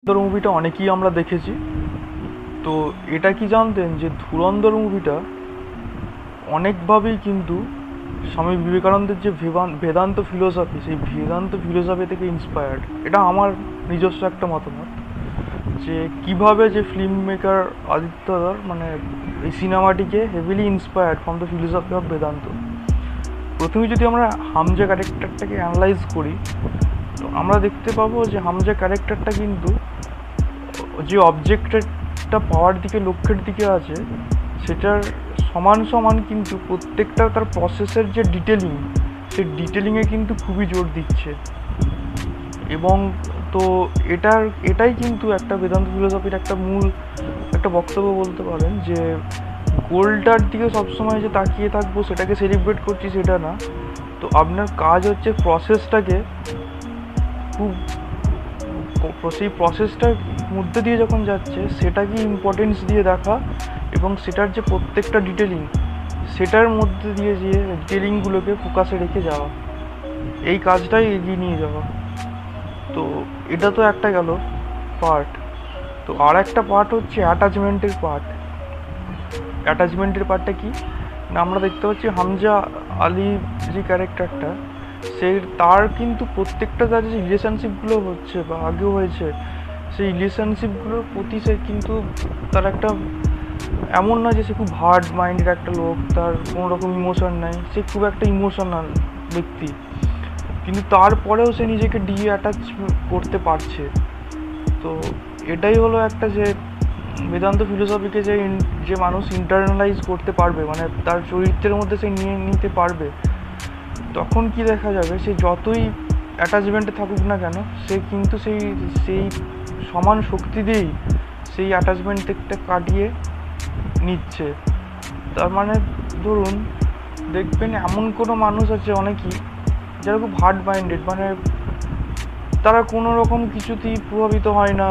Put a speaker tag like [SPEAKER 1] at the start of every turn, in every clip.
[SPEAKER 1] ধুরন্ধর মুভিটা অনেকেই আমরা দেখেছি। তো এটা কি জানতেন যে ধুরন্ধর মুভিটা অনেকভাবেই কিন্তু স্বামী বিবেকানন্দের যে বেদান্ত ফিলোসফি, সেই বেদান্ত ফিলোসফি থেকে ইন্সপায়ার্ড। এটা আমার নিজস্ব একটা মতামত যে কিভাবে যে ফিল্ম মেকার আদিত্যদার মানে এই সিনেমাটিকে heavily inspired from the philosophy of Vedanta. প্রথমে যদি আমরা হামজা ক্যারেক্টারটাকে অ্যানালাইজ করি, তো আমরা দেখতে পাবো যে হামজা ক্যারেক্টারটা কিন্তু যে অবজেক্টটা পাওয়ার দিকে, লক্ষ্যের দিকে আছে, সেটার সমান সমান কিন্তু প্রত্যেকটা তার প্রসেসের যে ডিটেলিং, সেই ডিটেলিংয়ে কিন্তু খুবই জোর দিচ্ছে। এবং তো এটাই কিন্তু একটা বেদান্ত ফিলোসফির একটা মূল একটা বক্তব্য বলতে পারেন, যে গোলটার দিকে সবসময় যে তাকিয়ে থাকবো, সেটাকে সেলিব্রেট করছি সেটা না। তো আপনার কাজ হচ্ছে প্রসেসটাকে খুব, সেই প্রসেসটার মধ্যে দিয়ে যখন যাচ্ছে সেটাকে ইম্পর্টেন্স দিয়ে দেখা, এবং সেটার যে প্রত্যেকটা ডিটেলিং, সেটার মধ্যে দিয়ে যে ডিটেলিংগুলোকে ফোকাসে রেখে যাওয়া, এই কাজটাই এগিয়ে নিয়ে যাওয়া। তো এটা তো একটা গেল পার্ট। তো আর একটা পার্ট হচ্ছে অ্যাটাচমেন্টের পার্ট। অ্যাটাচমেন্টের পার্টটা কি না, আমরা দেখতে পাচ্ছি হামজা আলী যে ক্যারেক্টারটা, তার কিন্তু প্রত্যেকটা তার যে রিলেশনশিপগুলো হচ্ছে বা আগেও হয়েছে, সেই রিলেশনশিপগুলোর প্রতি সে কিন্তু তার একটা, এমন না যে সে খুব হার্ড মাইন্ডের একটা লোক, তার কোনো রকম ইমোশন নাই, সে খুব একটা ইমোশনাল ব্যক্তি, কিন্তু তারপরেও সে নিজেকে অ্যাটাচ করতে পারছে। তো এটাই হলো একটা, যে বেদান্ত ফিলোসফিকে যে মানুষ ইন্টারনালাইজ করতে পারবে, মানে তার চরিত্রের মধ্যে সে নিয়ে নিতে পারবে, তখন কি দেখা যাবে, সে যতই অ্যাটাচমেন্টে থাকুক না কেন, সে কিন্তু সেই সেই সমান শক্তি দিয়েই সেই অ্যাটাচমেন্টটা কাটিয়ে নিচ্ছে। তার মানে ধরুন, দেখবেন এমন কোনো মানুষ আছে অনেকই, যারা খুব হার্ড মাইন্ডেড, মানে তারা কোনো রকম কিছুতেই প্রভাবিত হয় না।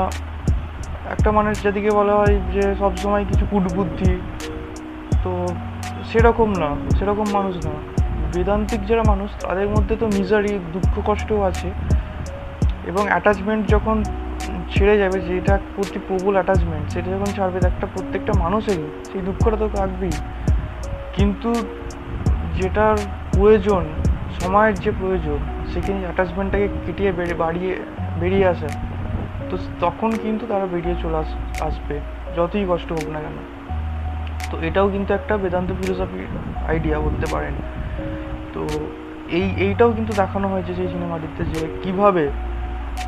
[SPEAKER 1] একটা মানুষ যাদিকে বলা হয় যে সবসময় কিছু কুটবুদ্ধি, তো সেরকম মানুষ না। বেদান্তিক যারা মানুষ, তাদের মধ্যে তো মিজারি, দুঃখ কষ্টও আছে, এবং অ্যাটাচমেন্ট যখন ছেড়ে যাবে, যেটা প্রতি প্রবল অ্যাটাচমেন্ট, সেটা যখন ছাড়বে, একটা প্রত্যেকটা মানুষেরই সেই দুঃখটা তো থাকবেই, কিন্তু যেটার প্রয়োজন, সময়ের যে প্রয়োজন, সেখানে অ্যাটাচমেন্টটাকে কেটিয়ে বেরিয়ে আসে, তো তখন কিন্তু তারা বেরিয়ে চলে আসবে, যতই কষ্ট হোক না কেন। তো এটাও কিন্তু একটা বেদান্ত ফিলোসফির আইডিয়া বলতে পারেন। তো এইটাও কিন্তু দেখানো হয়েছে সেই সিনেমাটিতে, যে কিভাবে,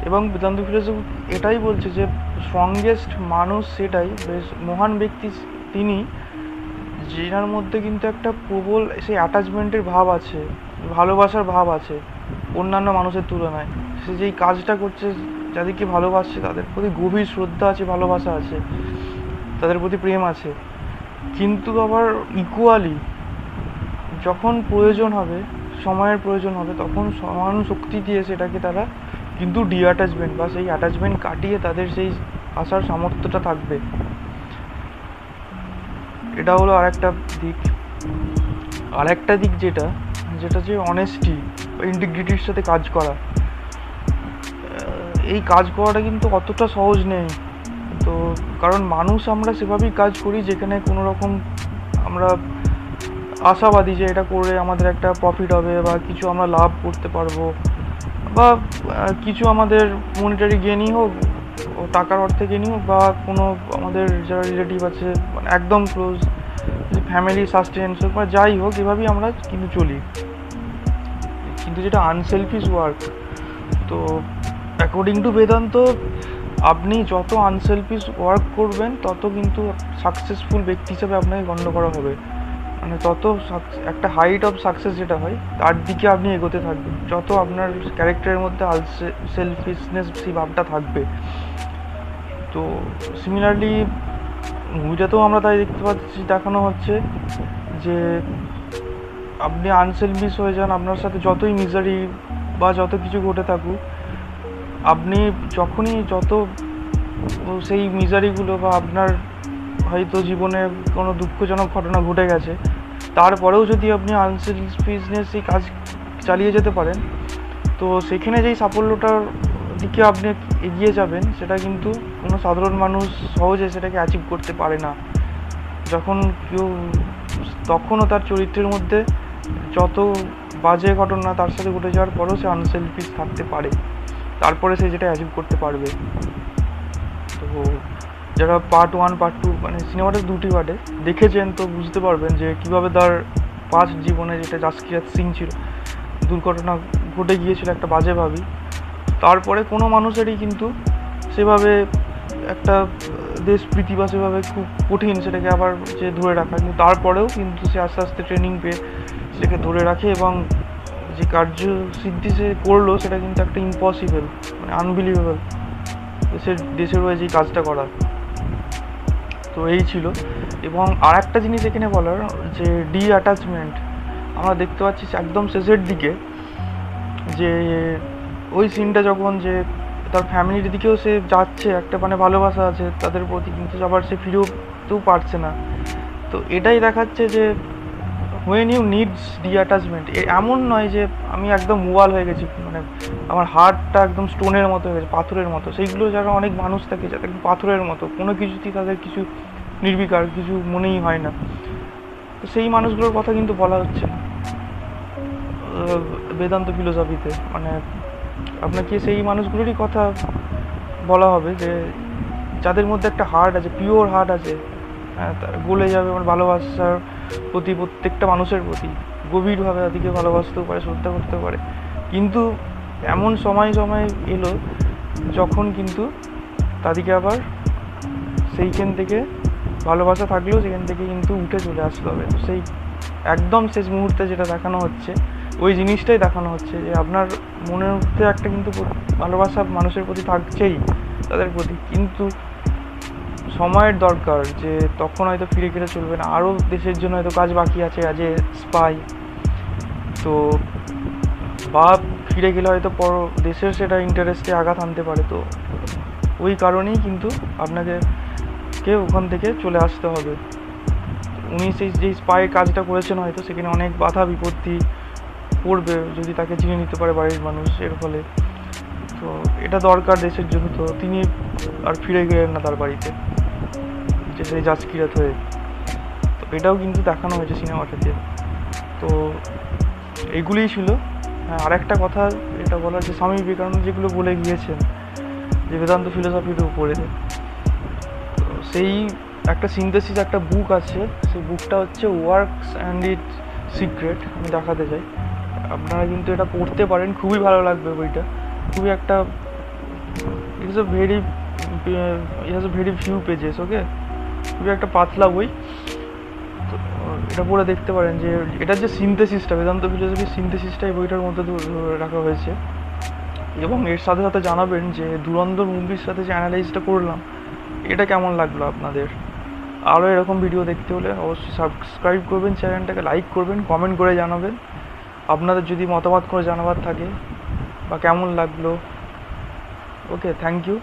[SPEAKER 1] এবং বেদান্ত ফিলোসফি এটাই বলছে যে স্ট্রংগেস্ট মানুষ সেটাই, বেশ মহান ব্যক্তি তিনি, যেনার মধ্যে কিন্তু একটা প্রবল সেই অ্যাটাচমেন্টের ভাব আছে, ভালোবাসার ভাব আছে অন্যান্য মানুষের তুলনায়। সে যেই কাজটা করছে, যাদেরকে ভালোবাসছে, তাদের প্রতি গভীর শ্রদ্ধা আছে, ভালোবাসা আছে, তাদের প্রতি প্রেম আছে, কিন্তু আবার ইকুয়ালি যখন প্রয়োজন হবে, সময়ের প্রয়োজন হবে, তখন সমান শক্তি দিয়ে সেটাকে তারা কিন্তু ডিঅ্যাটাচমেন্ট বা সেই অ্যাটাচমেন্ট কাটিয়ে তাদের সেই আসার সামর্থ্যটা থাকবে। এটা হলো আরেকটা দিক। আরেকটা দিক যেটা যে অনেস্টি বা ইন্টিগ্রিটির সাথে কাজ করা। এই কাজ করাটা কিন্তু অতটা সহজ নেই। তো কারণ মানুষ আমরা সেভাবেই কাজ করি যেখানে কোনো রকম আমরা আশাবাদী যে এটা করে আমাদের একটা প্রফিট হবে, বা কিছু আমরা লাভ করতে পারবো, বা কিছু আমাদের মনিটারি গেনই হোক, টাকার অর্থে গেনই হোক, বা কোনো আমাদের যারা রিলেটিভ আছে, মানে একদম ক্লোজ ফ্যামিলি সাস্টেন্স হোক, বা যাই হোক, এভাবেই আমরা কিন্তু চলি। কিন্তু যেটা আনসেলফিশ ওয়ার্ক, তো অ্যাকর্ডিং টু বেদান্ত, আপনি যত আনসেলফিশ ওয়ার্ক করবেন, তত কিন্তু সাকসেসফুল ব্যক্তি হিসেবে আপনাকে গণ্য করা হবে। মানে তত একটা হাইট অফ সাকসেস যেটা হয়, তার দিকে আপনি এগোতে থাকবেন, যত আপনার ক্যারেক্টারের মধ্যে সেলফিশনেস সেই ভাবটা থাকবে। তো সিমিলারলি মুভিটাতেও আমরা তাই দেখতে পাচ্ছি, দেখানো হচ্ছে যে আপনি আনসেলফিশ হয়ে যান, আপনার সাথে যতই মিজারি বা যত কিছু ঘটে থাকুক, আপনি যখনই সেই মিজারিগুলো, বা আপনার হয়তো জীবনে কোনো দুঃখজনক ঘটনা ঘটে গেছে, তারপরেও যদি আপনি আনসেলফিশনেস কাজ চালিয়ে যেতে পারেন, তো সেখানে যেই সাফল্যটার দিকে আপনি এগিয়ে যাবেন সেটা কিন্তু কোনো সাধারণ মানুষ সহজে সেটাকে অ্যাচিভ করতে পারে না। যখন কেউ তখনও তার চরিত্রের মধ্যে যত বাজে ঘটনা তার সাথে ঘটে যাওয়ার পরেও সে আনসেলফিশ থাকতে পারে, তারপরে সে যেটা অ্যাচিভ করতে পারবে। তো যারা পার্ট 1 পার্ট 2 মানে সিনেমাটা 2টি পার্টে দেখেছেন তো বুঝতে পারবেন যে কীভাবে তার পাস্ট জীবনে যেটা জাসকিরাত সিং ছিল, দুর্ঘটনা ঘটে গিয়েছিল একটা বাজেভাবেই। তারপরে কোনো মানুষেরই কিন্তু সেভাবে একটা দেশপ্রীতি বা সেভাবে খুব কঠিন সেটাকে আবার যে ধরে রাখা, কিন্তু তারপরেও কিন্তু সে আস্তে আস্তে ট্রেনিং পেয়ে সেটাকে ধরে রাখে এবং যে কার্যসিদ্ধি সে করলো সেটা কিন্তু একটা ইম্পসিবল মানে আনবিলিভেবল দেশের হয়ে যে কাজটা করা। তো এই ছিল। এবং আর একটা জিনিস এখানে বলার যে অ্যাটাচমেন্ট আমরা দেখতে পাচ্ছি একদম শেষের দিকে, যে ওই সিনটা যখন যে তার ফ্যামিলির দিকেও সে যাচ্ছে, একটা মানে ভালোবাসা আছে তাদের প্রতি, কিন্তু আবার সে ফিরেও পারছে না। তো এটাই দেখাচ্ছে যে হোয়েন ইউ নিডস অ্যাটাচমেন্ট, এমন নয় যে আমি একদম মোয়াল হয়ে গেছি, মানে আমার হার্টটা একদম স্টোনের মতো হয়ে গেছে, পাথরের মতো। সেইগুলো যারা অনেক মানুষ থাকে যারা একদম পাথরের মতো, কোনো কিছুতেই তাদের কিছু নির্বিকার, কিছু মনেই হয় না, তো সেই মানুষগুলোর কথা কিন্তু বলা হচ্ছে না বেদান্ত ফিলোসফিতে। মানে আপনাকে সেই মানুষগুলোরই কথা বলা হবে যে যাদের মধ্যে একটা হার্ট আছে, পিওর হার্ট আছে, গলে যাবে আমার ভালোবাসার প্রতি, প্রত্যেকটা মানুষের প্রতি গভীরভাবে তাদেরকে ভালোবাসতেও পারে, শ্রদ্ধা করতেও পারে। কিন্তু এমন সময় এলো যখন কিন্তু তাদেরকে আবার সেইখান থেকে ভালোবাসা থাকলেও সেখান থেকে কিন্তু উঠে চলে আসতে হবে। তো সেই একদম শেষ মুহূর্তে যেটা দেখানো হচ্ছে ওই জিনিসটাই দেখানো হচ্ছে যে আপনার মনের মধ্যে একটা কিন্তু ভালোবাসা মানুষের প্রতি থাকছেই, তাদের প্রতি, কিন্তু সময়ের দরকার, যে তখন হয়তো ফিরে গেলে চলবে না, আরও দেশের জন্য হয়তো কাজ বাকি আছে অ্যাজ এ স্পাই। তো বা ফিরে গেলে হয়তো দেশের সেটা ইন্টারেস্টে আঘাত আনতে পারে। তো ওই কারণেই কিন্তু আপনাকে ওখান থেকে চলে আসতে হবে। উনি সেই যেই স্পাই কাজটা করেছেন হয়তো সেখানে অনেক বাধা বিপত্তি পড়বে যদি তাকে চিনে নিতে পারে বাড়ির মানুষ, এর ফলে তো এটা দরকার দেশের জন্য। তো তিনি আর ফিরে গেলেন না তার বাড়িতে, যে সেই জাসকিরাত হয়ে। তো এটাও কিন্তু দেখানো হয়েছে সিনেমাটাতে। তো এইগুলিই ছিল। হ্যাঁ, আর একটা কথা এটা বলার যে স্বামী বিবেকানন্দ যেগুলো বলে গিয়েছেন যে বেদান্ত ফিলোসফির উপরে, তো সেই একটা সিনথেসিস একটা বুক আছে, সেই বুকটা হচ্ছে ওয়ার্কস অ্যান্ড ইট সিক্রেট। আমি দেখাতে চাই, আপনারা কিন্তু এটা পড়তে পারেন, খুবই ভালো লাগবে বইটা। খুবই একটা it is a very few pages, okay, খুবই একটা পাতলা বই। তো এটা পড়ে দেখতে পারেন যে এটার যে সিনথেসিসটা, বেদান্ত ফিলোসফির সিনথেসিসটা এই বইটার মধ্যে রাখা হয়েছে। এবং এর সাথে সাথে জানাবেন যে ধুরন্ধর মুভির সাথে যে অ্যানালাইজটা করলাম এটা কেমন লাগলো আপনাদের। আরও এরকম ভিডিও দেখতে হলে অবশ্যই সাবস্ক্রাইব করবেন, চ্যানেলটাকে লাইক করবেন, কমেন্ট করে জানাবেন আপনাদের যদি মতামত করে জানাবার থাকে বা কেমন লাগলো। ওকে, থ্যাংক ইউ।